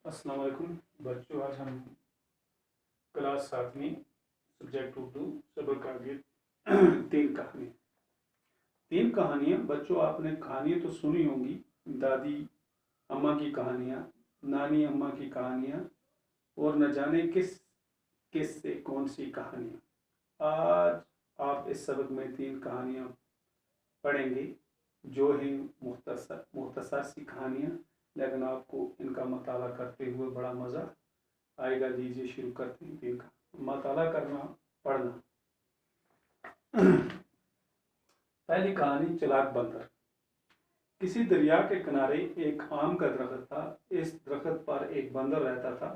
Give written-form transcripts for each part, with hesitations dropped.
السلام علیکم بچوں، آج ہم کلاس 7ویں سبجیکٹ اردو سبق آگے تین کہانیاں بچوں، آپ نے کہانیاں تو سنی ہوں گی، دادی اماں کی کہانیاں، نانی اماں کی کہانیاں، اور نہ جانے کس سے کون سی کہانیاں۔ آج آپ اس سبق میں 3 کہانیاں پڑھیں گے جو ہیں مختصر سی کہانیاں، لیکن آپ کو ان کا مطالعہ کرتے ہوئے بڑا مزہ آئے گا۔ لیجیے شروع کرتے ہیں 3 کا مطالعہ کرنا، پڑھنا۔ پہلی کہانی، چلاک بندر۔ کسی دریا کے کنارے ایک آم کا درخت تھا۔ اس درخت پر ایک بندر رہتا تھا۔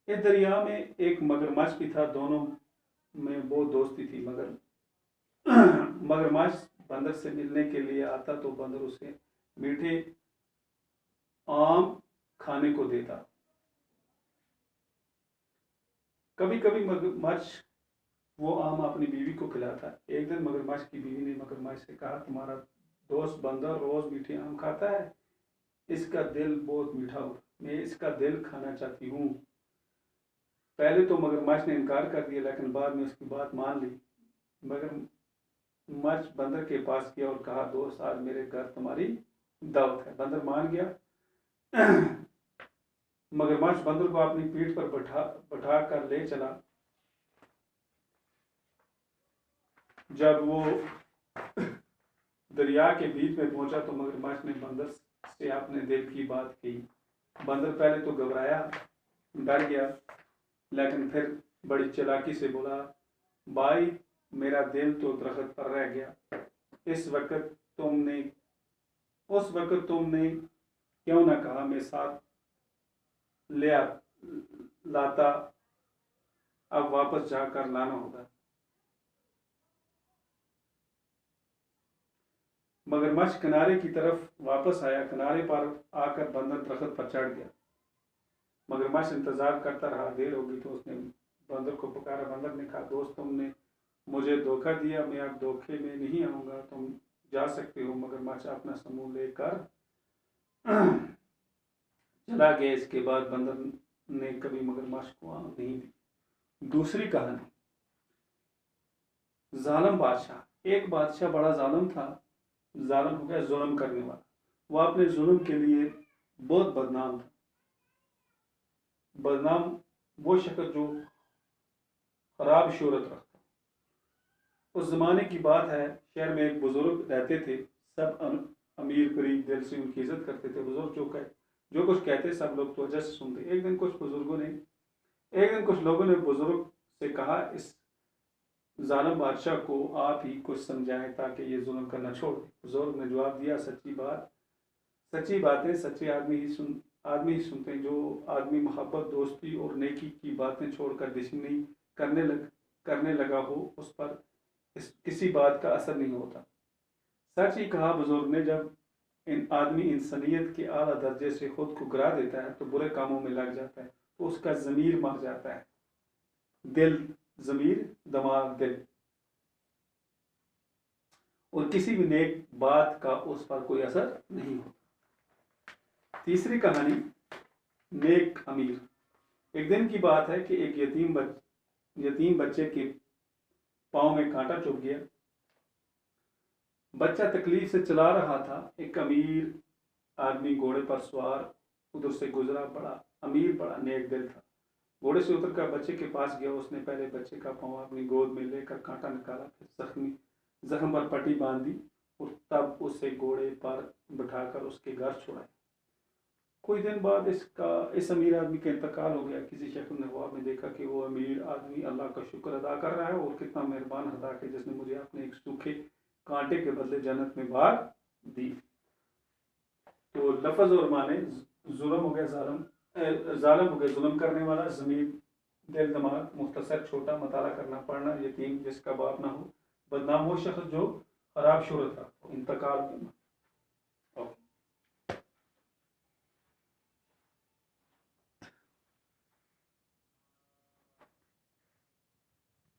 اس دریا میں ایک مگرمچھ بھی تھا، دونوں میں بہت دوستی تھی۔ مگرمچھ بندر سے ملنے کے لیے آتا تو بندر اسے میٹھے آم کھانے کو دیتا۔ کبھی کبھی مگرمچھ وہ آم اپنی بیوی کو کھلاتا۔ ایک دن مگرمچھ کی بیوی نے مگرمچھ سے کہا، تمہارا دوست بندر روز میٹھے آم کھاتا ہے، اس کا دل بہت میٹھا ہوتا، میں اس کا دل کھانا چاہتی ہوں۔ پہلے تو مگرمچھ نے انکار کر دیا، لیکن بعد میں اس کی بات مان لی۔ مگرمچھ بندر کے پاس گیا اور کہا، دوست، آج میرے گھر تمہاری دعوت ہے۔ بندر مان گیا۔ مگرمچھ بندر کو اپنی پیٹھ پر بٹھا کر لے چلا۔ جب وہ دریا کے بیچ میں پہنچا تو مگرمچھ نے بندر سے اپنے دل کی بات کی۔ بندر پہلے تو گھبرایا، ڈر گیا، لیکن پھر بڑی چالاکی سے بولا، بھائی، میرا دل تو درخت پر رہ گیا۔ اس وقت تم نے کیوں نہ کہا، میں ساتھ لے لاتا، اب واپس جا کر لانا ہوگا۔ مگرمچھ کنارے کی طرف واپس آیا۔ کنارے پر آ کر بندر درخت پر چڑھ گیا۔ مگرمچھ انتظار کرتا رہا، دیر ہو گئی تو اس نے بندر کو پکارا۔ بندر نے کہا، دوست، تم نے مجھے دھوکہ دیا، میں اب دھوکے میں نہیں آؤں گا، تم جا سکتے ہو۔ مگرمچھ اپنا سموں لے کر چلا گیا۔ اس کے بعد بندر نے کبھی مگرمچھ کو آم نہیں دی۔ دوسری کہانی، ظالم بادشاہ۔ ایک بادشاہ بڑا ظالم تھا۔ ظالم ہو گیا ظلم کرنے والا۔ وہ اپنے ظلم کے لیے بہت بدنام تھا۔ بدنام وہ شخص جو خراب شہرت رکھتا۔ اس زمانے کی بات ہے، شہر میں ایک بزرگ رہتے تھے۔ سب امیر غریب دل سے ان کی عزت کرتے تھے۔ بزرگ جو کچھ کہتے سب لوگ توجہ سے سنتے۔ ایک دن کچھ لوگوں نے بزرگ سے کہا، اس ظالم بادشاہ کو آپ ہی کچھ سمجھائیں تاکہ یہ ظلم کرنا چھوڑ دے۔ بزرگ نے جواب دیا، سچی باتیں سچے آدمی ہی سنتے ہیں۔ جو آدمی محبت، دوستی اور نیکی کی باتیں چھوڑ کر دشمنی کرنے لگا ہو، اس پر کسی بات کا اثر نہیں ہوتا۔ سچ ہی کہا بزرگ نے، جب آدمی انسانیت کے اعلیٰ درجے سے خود کو گرا دیتا ہے تو برے کاموں میں لگ جاتا ہے تو اس کا ضمیر مر جاتا ہے۔ دل، ضمیر، دماغ، دل، اور کسی بھی نیک بات کا اس پر کوئی اثر نہیں ہوتا۔ تیسری کہانی، نیک امیر۔ ایک دن کی بات ہے کہ ایک یتیم بچے کے پاؤں میں کانٹا چبھ گیا۔ بچہ تکلیف سے چلا رہا تھا۔ ایک امیر آدمی گھوڑے پر سوار ادھر سے گزرا، بڑا امیر، بڑا نیک دل تھا۔ گھوڑے سے اتر کر بچے کے پاس گیا۔ اس نے پہلے بچے کا پاؤں اپنی گود میں لے کر کانٹا نکالا، پھر زخم پر پٹی باندھ دی اور تب اسے گھوڑے پر بٹھا کر اس کے گھر چھوڑا۔ کچھ دن بعد اس امیر آدمی کا انتقال ہو گیا۔ کسی شخص نے خواب میں دیکھا کہ وہ امیر آدمی اللہ کا شکر ادا کر رہا ہے اور کتنا مہربان خدا کہ جس نے مجھے اپنے ایک سوکھے کانٹے کے بدلے جنت میں باغ دی۔ تو لفظ اور معنی، ظالم ہو گیا ظلم کرنے والا، ضمیر، دل، دماغ، مختصر، چھوٹا، مطالعہ کرنا، پڑھنا، یتیم جس کا باپ نہ ہو، بدنام وہ شخص جو خراب شہرت رکھتا، انتقال